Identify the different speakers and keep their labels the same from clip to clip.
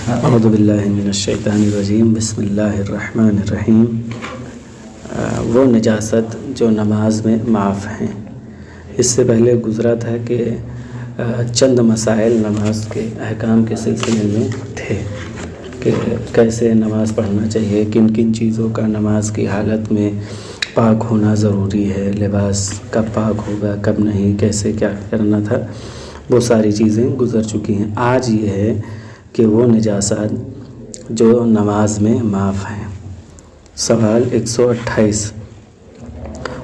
Speaker 1: اعوذ باللہ من الشیطان الرجیم، بسم اللہ الرحمن الرحیم۔ وہ نجاست جو نماز میں معاف ہیں، اس سے پہلے گزرا تھا کہ چند مسائل نماز کے احکام کے سلسلے میں تھے کہ کیسے نماز پڑھنا چاہیے، کن کن چیزوں کا نماز کی حالت میں پاک ہونا ضروری ہے، لباس کب پاک ہوگا کب نہیں، کیسے کیا کرنا تھا، وہ ساری چیزیں گزر چکی ہیں۔ آج یہ ہے کہ وہ نجاست جو نماز میں معاف ہیں۔ سوال 128،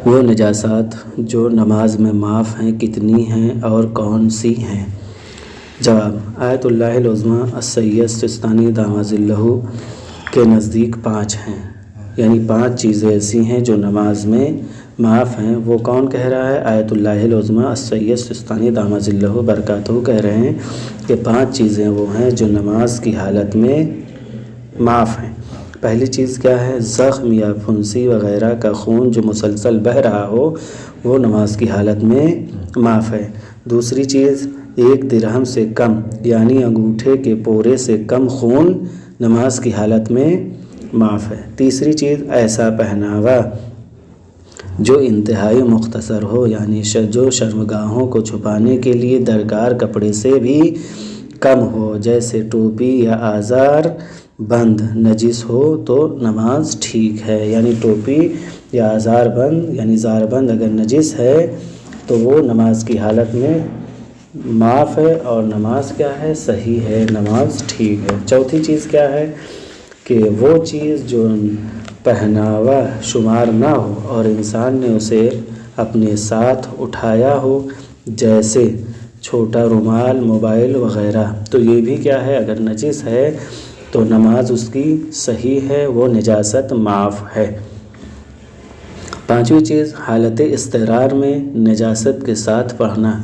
Speaker 1: وہ نجاست جو نماز میں معاف ہیں کتنی ہیں اور کون سی ہیں؟ جواب، آیت اللہ العظمیٰ السید سستانی دامہ ظلہ کے نزدیک 5 ہیں، یعنی 5 چیزیں ایسی ہیں جو نماز میں معاف ہیں۔ وہ کون کہہ رہا ہے؟ آیت اللہ العظمیٰ السید سستانی دامہ ظلہ برکاتہ کہہ رہے ہیں کہ 5 چیزیں وہ ہیں جو نماز کی حالت میں معاف ہیں۔ پہلی چیز کیا ہے؟ زخم یا پھنسی وغیرہ کا خون جو مسلسل بہہ رہا ہو وہ نماز کی حالت میں معاف ہے۔ دوسری چیز 1 درہم سے کم یعنی انگوٹھے کے پورے سے کم خون نماز کی حالت میں معاف ہے۔ تیسری چیز ایسا پہناوا جو انتہائی مختصر ہو، یعنی جو شرمگاہوں کو چھپانے کے لیے درکار کپڑے سے بھی کم ہو، جیسے ٹوپی یا آزار بند۔ نجس ہو تو نماز ٹھیک ہے، یعنی ٹوپی یا آزار بند یعنی زار بند اگر نجس ہے تو وہ نماز کی حالت میں معاف ہے اور نماز کیا ہے؟ صحیح ہے، نماز ٹھیک ہے۔ چوتھی چیز کیا ہے کہ وہ چیز جو پہناوا شمار نہ ہو اور انسان نے اسے اپنے ساتھ اٹھایا ہو، جیسے چھوٹا رومال، موبائل وغیرہ، تو یہ بھی کیا ہے؟ اگر نجس ہے تو نماز اس کی صحیح ہے، وہ نجاست معاف ہے۔ 5ویں چیز حالت اضطرار میں نجاست کے ساتھ پڑھنا۔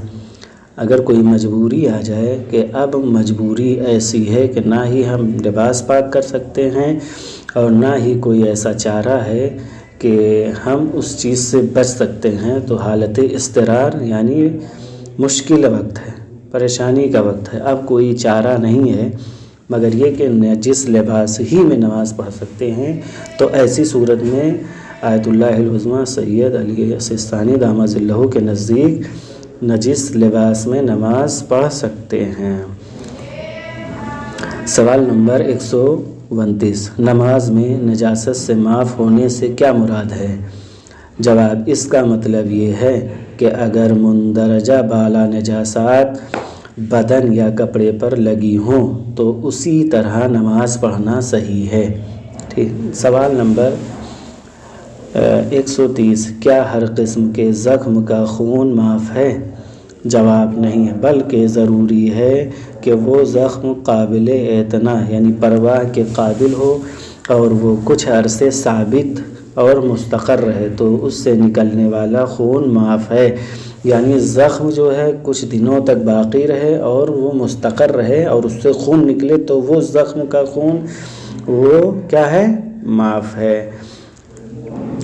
Speaker 1: اگر کوئی مجبوری آ جائے کہ اب مجبوری ایسی ہے کہ نہ ہی ہم لباس پاک کر سکتے ہیں اور نہ ہی کوئی ایسا چارہ ہے کہ ہم اس چیز سے بچ سکتے ہیں، تو حالت اضطرار یعنی مشکل وقت ہے، پریشانی کا وقت ہے، اب کوئی چارہ نہیں ہے مگر یہ کہ جس لباس ہی میں نماز پڑھ سکتے ہیں، تو ایسی صورت میں آیت اللہ العظمیٰ سید علی سستانی دامہ ظلہ کے نزدیک نجس لباس میں نماز پڑھ سکتے ہیں۔ سوال نمبر 129، نماز میں نجاست سے معاف ہونے سے کیا مراد ہے؟ جواب، اس کا مطلب یہ ہے کہ اگر مندرجہ بالا نجاست بدن یا کپڑے پر لگی ہوں تو اسی طرح نماز پڑھنا صحیح ہے۔ ٹھیک۔ سوال نمبر 130، کیا ہر قسم کے زخم کا خون معاف ہے؟ جواب، نہیں، بلکہ ضروری ہے کہ وہ زخم قابل اعتنا یعنی پرواہ کے قابل ہو اور وہ کچھ عرصے ثابت اور مستقر رہے تو اس سے نکلنے والا خون معاف ہے، یعنی زخم جو ہے کچھ دنوں تک باقی رہے اور وہ مستقر رہے اور اس سے خون نکلے تو وہ زخم کا خون وہ کیا ہے؟ معاف ہے،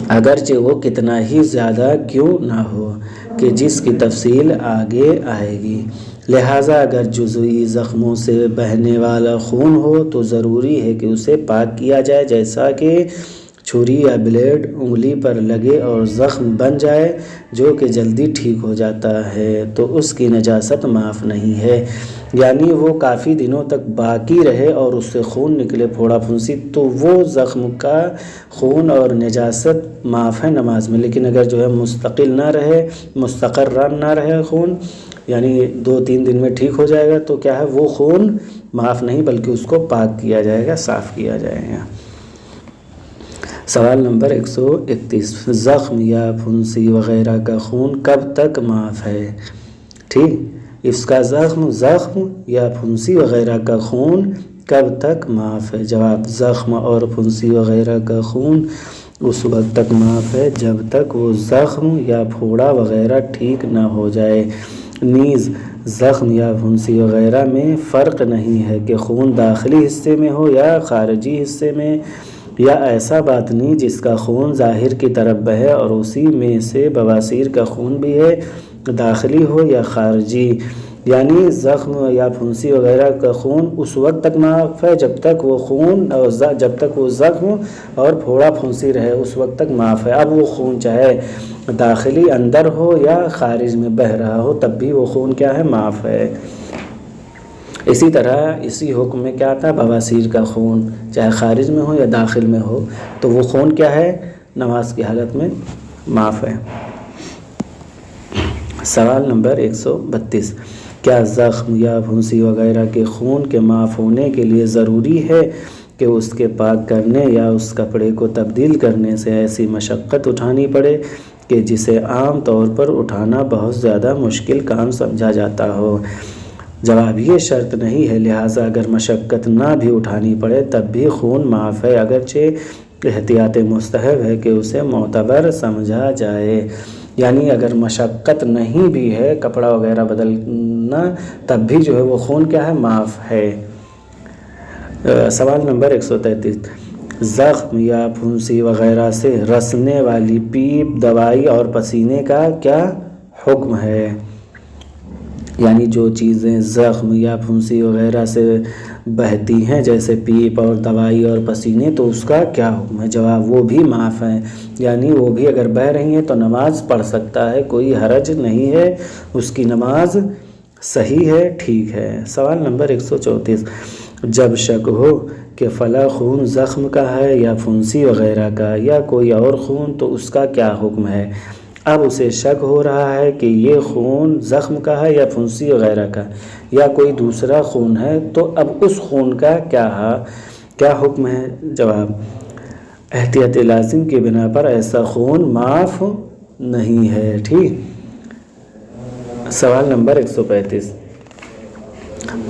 Speaker 1: اگرچہ وہ کتنا ہی زیادہ کیوں نہ ہو، کہ جس کی تفصیل آگے آئے گی۔ لہٰذا اگر جزوی زخموں سے بہنے والا خون ہو تو ضروری ہے کہ اسے پاک کیا جائے، جیسا کہ چھری یا بلیڈ انگلی پر لگے اور زخم بن جائے جو کہ جلدی ٹھیک ہو جاتا ہے تو اس کی نجاست معاف نہیں ہے، یعنی وہ کافی دنوں تک باقی رہے اور اس سے خون نکلے، پھوڑا پھنسی، تو وہ زخم کا خون اور نجاست معاف ہے نماز میں۔ لیکن اگر جو ہے مستقل نہ رہے، مستقر نہ رہے خون، یعنی 2-3 دن میں ٹھیک ہو جائے گا تو کیا ہے؟ وہ خون معاف نہیں بلکہ اس کو پاک کیا جائے گا، صاف کیا جائے گا۔ سوال نمبر 131، زخم یا پھنسی وغیرہ کا خون کب تک معاف ہے؟ ٹھیک، اس کا زخم یا پھنسی وغیرہ کا خون کب تک معاف ہے؟ جواب، زخم اور پھنسی وغیرہ کا خون اس وقت تک معاف ہے جب تک وہ زخم یا پھوڑا وغیرہ ٹھیک نہ ہو جائے۔ نیز زخم یا پھنسی وغیرہ میں فرق نہیں ہے کہ خون داخلی حصے میں ہو یا خارجی حصے میں، یا ایسا باطنی جس کا خون ظاہر کی طرف بہے اور اسی میں سے بواسیر کا خون بھی ہے، داخلی ہو یا خارجی، یعنی زخم یا پھنسی وغیرہ کا خون اس وقت تک معاف ہے جب تک وہ خون اور جب تک وہ زخم اور پھوڑا پھنسی رہے اس وقت تک معاف ہے۔ اب وہ خون چاہے داخلی اندر ہو یا خارج میں بہہ رہا ہو تب بھی وہ خون کیا ہے؟ معاف ہے۔ اسی طرح اسی حکم میں کیا آتا ہے؟ بواسیر کا خون چاہے خارج میں ہو یا داخل میں ہو تو وہ خون کیا ہے؟ نماز کی حالت میں معاف ہے۔ سوال نمبر 132، کیا زخم یا پھنسی وغیرہ کے خون کے معاف ہونے کے لیے ضروری ہے کہ اس کے پاک کرنے یا اس کپڑے کو تبدیل کرنے سے ایسی مشقت اٹھانی پڑے کہ جسے عام طور پر اٹھانا بہت زیادہ مشکل کام سمجھا جاتا ہو؟ جواب، یہ شرط نہیں ہے، لہٰذا اگر مشقت نہ بھی اٹھانی پڑے تب بھی خون معاف ہے، اگرچہ احتیاط مستحب ہے کہ اسے معتبر سمجھا جائے۔ یعنی اگر مشقت نہیں بھی ہے کپڑا وغیرہ بدلنا تب بھی جو ہے وہ خون کیا ہے؟ معاف ہے۔ سوال نمبر 133، زخم یا پھنسی وغیرہ سے رسنے والی پیپ، دوائی اور پسینے کا کیا حکم ہے؟ یعنی جو چیزیں زخم یا پھنسی وغیرہ سے بہتی ہیں جیسے پیپ اور دوائی اور پسینے تو اس کا کیا حکم ہے؟ جواب، وہ بھی معاف ہیں، یعنی وہ بھی اگر بہہ رہی ہیں تو نماز پڑھ سکتا ہے، کوئی حرج نہیں ہے، اس کی نماز صحیح ہے، ٹھیک ہے۔ سوال نمبر 134، جب شک ہو کہ فلاں خون زخم کا ہے یا پھنسی وغیرہ کا یا کوئی اور خون تو اس کا کیا حکم ہے؟ اب اسے شک ہو رہا ہے کہ یہ خون زخم کا ہے یا پھنسی وغیرہ کا یا کوئی دوسرا خون ہے تو اب اس خون کا کیا حکم ہے؟ جواب، احتیاط لازم کی بنا پر ایسا خون معاف نہیں ہے، ٹھیک۔ سوال نمبر 135،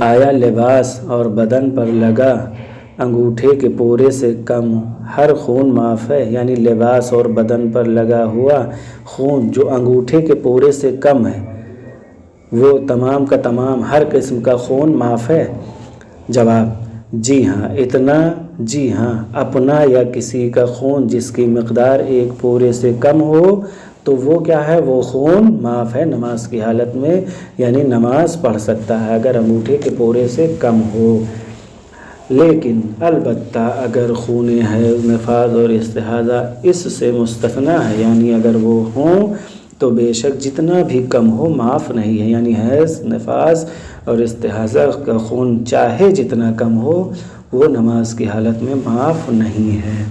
Speaker 1: آیا لباس اور بدن پر لگا انگوٹھے کے پورے سے کم ہر خون معاف ہے؟ یعنی لباس اور بدن پر لگا ہوا خون جو انگوٹھے کے پورے سے کم ہے وہ تمام کا تمام ہر قسم کا خون معاف ہے؟ جواب، جی ہاں، اتنا جی ہاں، اپنا یا کسی کا خون جس کی مقدار ایک پورے سے کم ہو تو وہ کیا ہے؟ وہ خون معاف ہے نماز کی حالت میں، یعنی نماز پڑھ سکتا ہے اگر انگوٹھے کے پورے سے کم ہو۔ لیکن البتہ اگر خون حیض، نفاس اور استحاضہ اس سے مستثنیٰ ہے، یعنی اگر وہ ہوں تو بے شک جتنا بھی کم ہو معاف نہیں ہے، یعنی حیض، نفاس اور استحاضہ کا خون چاہے جتنا کم ہو وہ نماز کی حالت میں معاف نہیں ہے۔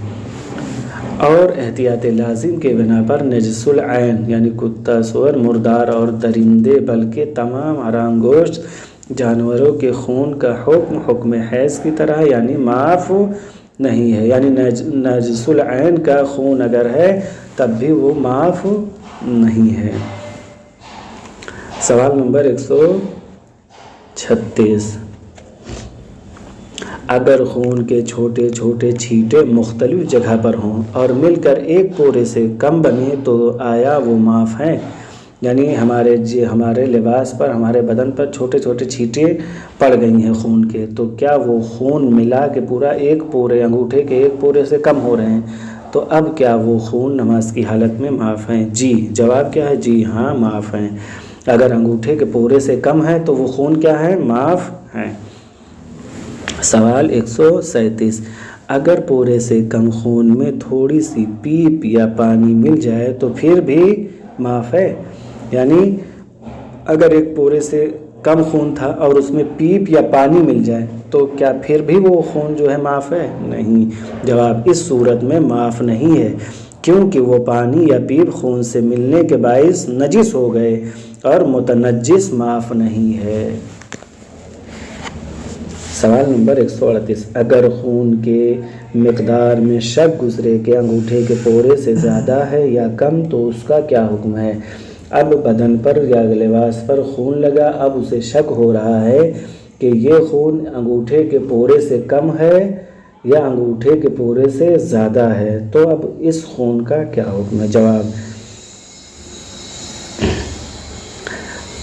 Speaker 1: اور احتیاط لازم کے بنا پر نجس العین یعنی کتا، سور، مردار اور درندے بلکہ تمام حرام گوشت جانوروں کے خون کا حکم حیض کی طرح یعنی معاف نہیں ہے، یعنی نجس العین کا خون اگر ہے تب بھی وہ معاف نہیں ہے۔ سوال نمبر 136، اگر خون کے چھوٹے چھوٹے چھینٹے مختلف جگہ پر ہوں اور مل کر ایک پورے سے کم بنے تو آیا وہ معاف ہیں؟ یعنی ہمارے لباس پر، ہمارے بدن پر چھوٹے چھوٹے چھینٹے پڑ گئی ہیں خون کے، تو کیا وہ خون ملا کے پورا ایک پورے انگوٹھے کے ایک پورے سے کم ہو رہے ہیں تو اب کیا وہ خون نماز کی حالت میں معاف ہیں؟ جی، جواب کیا ہے؟ جی ہاں، معاف ہیں۔ اگر انگوٹھے کے پورے سے کم ہے تو وہ خون کیا ہے؟ معاف ہیں۔ سوال 137، اگر پورے سے کم خون میں تھوڑی سی پیپ یا پانی مل جائے تو پھر بھی معاف ہے؟ یعنی اگر ایک پورے سے کم خون تھا اور اس میں پیپ یا پانی مل جائے تو کیا پھر بھی وہ خون جو ہے معاف ہے؟ نہیں۔ جواب، اس صورت میں معاف نہیں ہے کیونکہ وہ پانی یا پیپ خون سے ملنے کے باعث نجس ہو گئے اور متنجس معاف نہیں ہے۔ سوال نمبر 138، اگر خون کے مقدار میں شک گزرے کہ انگوٹھے کے پورے سے زیادہ ہے یا کم تو اس کا کیا حکم ہے؟ اب بدن پر یا لباس پر خون لگا، اب اسے شک ہو رہا ہے کہ یہ خون انگوٹھے کے پورے سے کم ہے یا انگوٹھے کے پورے سے زیادہ ہے تو اب اس خون کا کیا حکم ہے؟ جواب،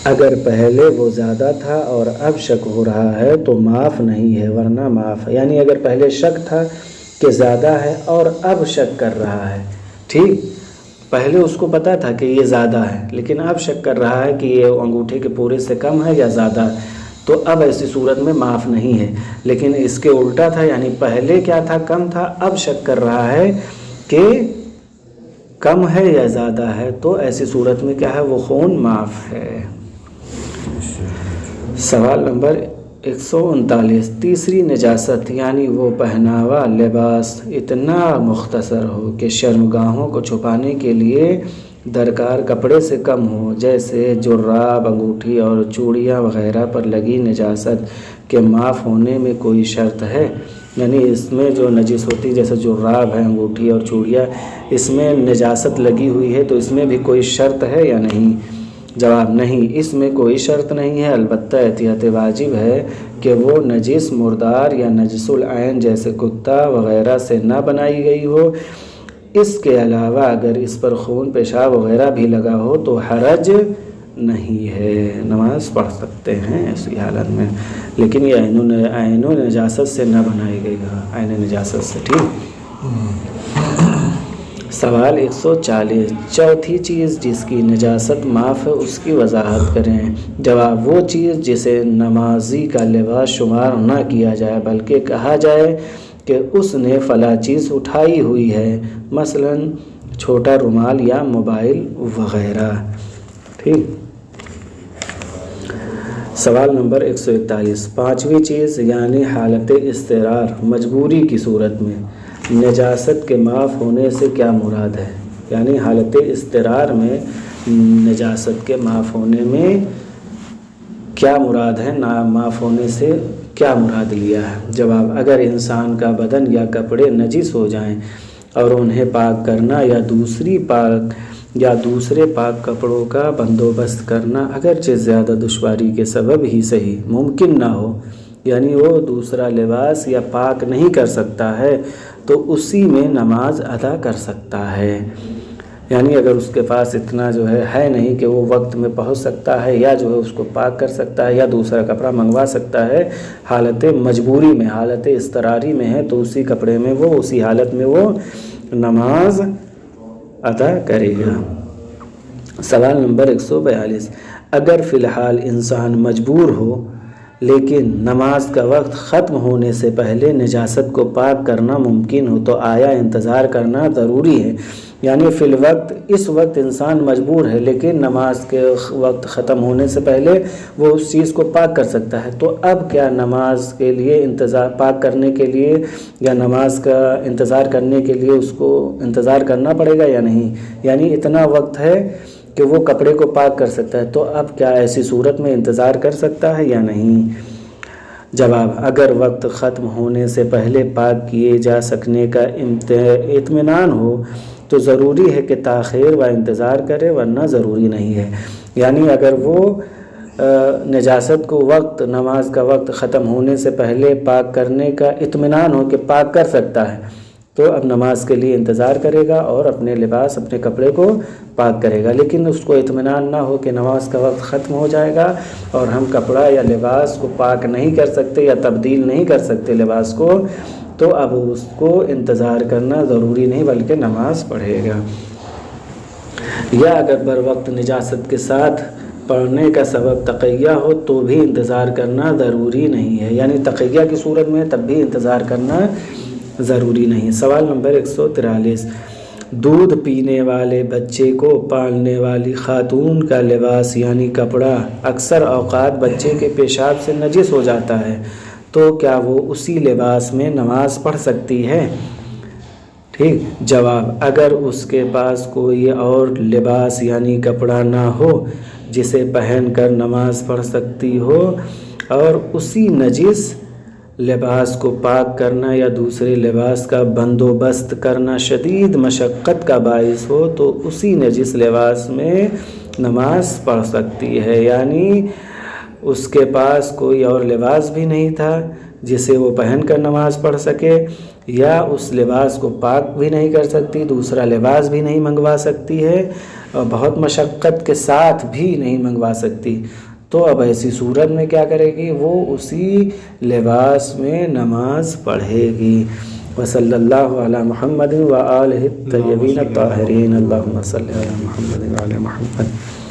Speaker 1: اگر پہلے وہ زیادہ تھا اور اب شک ہو رہا ہے تو معاف نہیں ہے ورنہ معاف ہے۔ یعنی اگر پہلے شک تھا کہ زیادہ ہے اور اب شک کر رہا ہے، ٹھیک، پہلے اس کو پتا تھا کہ یہ زیادہ ہے، لیکن اب شک کر رہا ہے کہ یہ انگوٹھے کے پورے سے کم ہے یا زیادہ ہے، تو اب ایسی صورت میں معاف نہیں ہے۔ لیکن اس کے الٹا تھا، یعنی پہلے کیا تھا؟ کم تھا، اب شک کر رہا ہے کہ کم ہے یا زیادہ ہے، تو ایسی صورت میں کیا ہے؟ وہ خون معاف ہے۔ سوال نمبر 139، تیسری نجاست یعنی وہ پہناوا لباس اتنا مختصر ہو کہ شرمگاہوں کو چھپانے کے لیے درکار کپڑے سے کم ہو، جیسے جراب، انگوٹھی اور چوڑیاں وغیرہ پر لگی نجاست کے معاف ہونے میں کوئی شرط ہے؟ یعنی اس میں جو نجس ہوتی، جیسے جراب ہے، انگوٹھی اور چوڑیاں، اس میں نجاست لگی ہوئی ہے، تو اس میں بھی کوئی شرط ہے یا نہیں؟ جواب نہیں، اس میں کوئی شرط نہیں ہے، البتہ احتیاط واجب ہے کہ وہ نجس مردار یا نجس العین جیسے کتا وغیرہ سے نہ بنائی گئی ہو۔ اس کے علاوہ اگر اس پر خون پیشاب وغیرہ بھی لگا ہو تو حرج نہیں ہے، نماز پڑھ سکتے ہیں ایسی حالت میں، لیکن یہ عین و نجاست سے نہ بنائی گئی ہو، عین نجاست سے۔ ٹھیک۔ سوال 140، چوتھی چیز جس کی نجاست معاف ہے اس کی وضاحت کریں۔ جواب، وہ چیز جسے نمازی کا لباس شمار نہ کیا جائے بلکہ کہا جائے کہ اس نے فلاں چیز اٹھائی ہوئی ہے، مثلا چھوٹا رومال یا موبائل وغیرہ۔ ٹھیک۔ سوال نمبر 141، پانچویں چیز یعنی حالت اضطرار مجبوری کی صورت میں نجاست کے معاف ہونے سے کیا مراد ہے؟ یعنی حالت اضطرار میں نجاست کے معاف ہونے میں کیا مراد ہے؟ معاف ہونے سے کیا مراد لیا ہے؟ جواب، اگر انسان کا بدن یا کپڑے نجس ہو جائیں اور انہیں پاک کرنا یا دوسرے پاک کپڑوں کا بندوبست کرنا اگرچہ زیادہ دشواری کے سبب ہی صحیح ممکن نہ ہو، یعنی وہ دوسرا لباس یا پاک نہیں کر سکتا ہے، تو اسی میں نماز ادا کر سکتا ہے۔ یعنی اگر اس کے پاس اتنا ہے نہیں کہ وہ وقت میں پہنچ سکتا ہے یا اس کو پاک کر سکتا ہے یا دوسرا کپڑا منگوا سکتا ہے، حالت مجبوری میں، حالت اضطراری میں ہے، تو اسی کپڑے میں وہ، اسی حالت میں وہ نماز ادا کرے گا۔ سوال نمبر 142، اگر فی الحال انسان مجبور ہو لیکن نماز کا وقت ختم ہونے سے پہلے نجاست کو پاک کرنا ممکن ہو تو آیا انتظار کرنا ضروری ہے؟ یعنی فی الوقت، اس وقت انسان مجبور ہے لیکن نماز کے وقت ختم ہونے سے پہلے وہ اس چیز کو پاک کر سکتا ہے، تو اب کیا نماز کے لیے پاک کرنے کے لیے یا نماز کا انتظار کرنے کے لیے اس کو انتظار کرنا پڑے گا یا نہیں؟ یعنی اتنا وقت ہے کہ وہ کپڑے کو پاک کر سکتا ہے، تو اب کیا ایسی صورت میں انتظار کر سکتا ہے یا نہیں؟ جواب، اگر وقت ختم ہونے سے پہلے پاک کیے جا سکنے کا اطمینان ہو تو ضروری ہے کہ تاخیر و انتظار کرے، ورنہ ضروری نہیں ہے۔ یعنی اگر وہ نجاست کو نماز کا وقت ختم ہونے سے پہلے پاک کرنے کا اطمینان ہو کہ پاک کر سکتا ہے، تو اب نماز کے لیے انتظار کرے گا اور اپنے کپڑے کو پاک کرے گا۔ لیکن اس کو اطمینان نہ ہو کہ نماز کا وقت ختم ہو جائے گا اور ہم کپڑا یا لباس کو پاک نہیں کر سکتے یا تبدیل نہیں کر سکتے لباس کو، تو اب اس کو انتظار کرنا ضروری نہیں بلکہ نماز پڑھے گا۔ یا اگر بر وقت نجاست کے ساتھ پڑھنے کا سبب تقیہ ہو تو بھی انتظار کرنا ضروری نہیں ہے، یعنی تقیہ کی صورت میں تب بھی انتظار کرنا ضروری نہیں۔ سوال نمبر 143، دودھ پینے والے بچے کو پالنے والی خاتون کا لباس یعنی کپڑا اکثر اوقات بچے کے پیشاب سے نجس ہو جاتا ہے، تو کیا وہ اسی لباس میں نماز پڑھ سکتی ہے؟ ٹھیک۔ جواب، اگر اس کے پاس کوئی اور لباس یعنی کپڑا نہ ہو جسے پہن کر نماز پڑھ سکتی ہو اور اسی نجس لباس کو پاک کرنا یا دوسرے لباس کا بندوبست کرنا شدید مشقت کا باعث ہو تو اسی نجس لباس میں نماز پڑھ سکتی ہے۔ یعنی اس کے پاس کوئی اور لباس بھی نہیں تھا جسے وہ پہن کر نماز پڑھ سکے، یا اس لباس کو پاک بھی نہیں کر سکتی، دوسرا لباس بھی نہیں منگوا سکتی ہے اور بہت مشقت کے ساتھ بھی نہیں منگوا سکتی، تو اب ایسی صورت میں کیا کرے گی؟ وہ اسی لباس میں نماز پڑھے گی۔ وصلی اللہ علی محمد و آلہ الطیبین الطاہرین اللہم صلی علی محمد و علی محمد.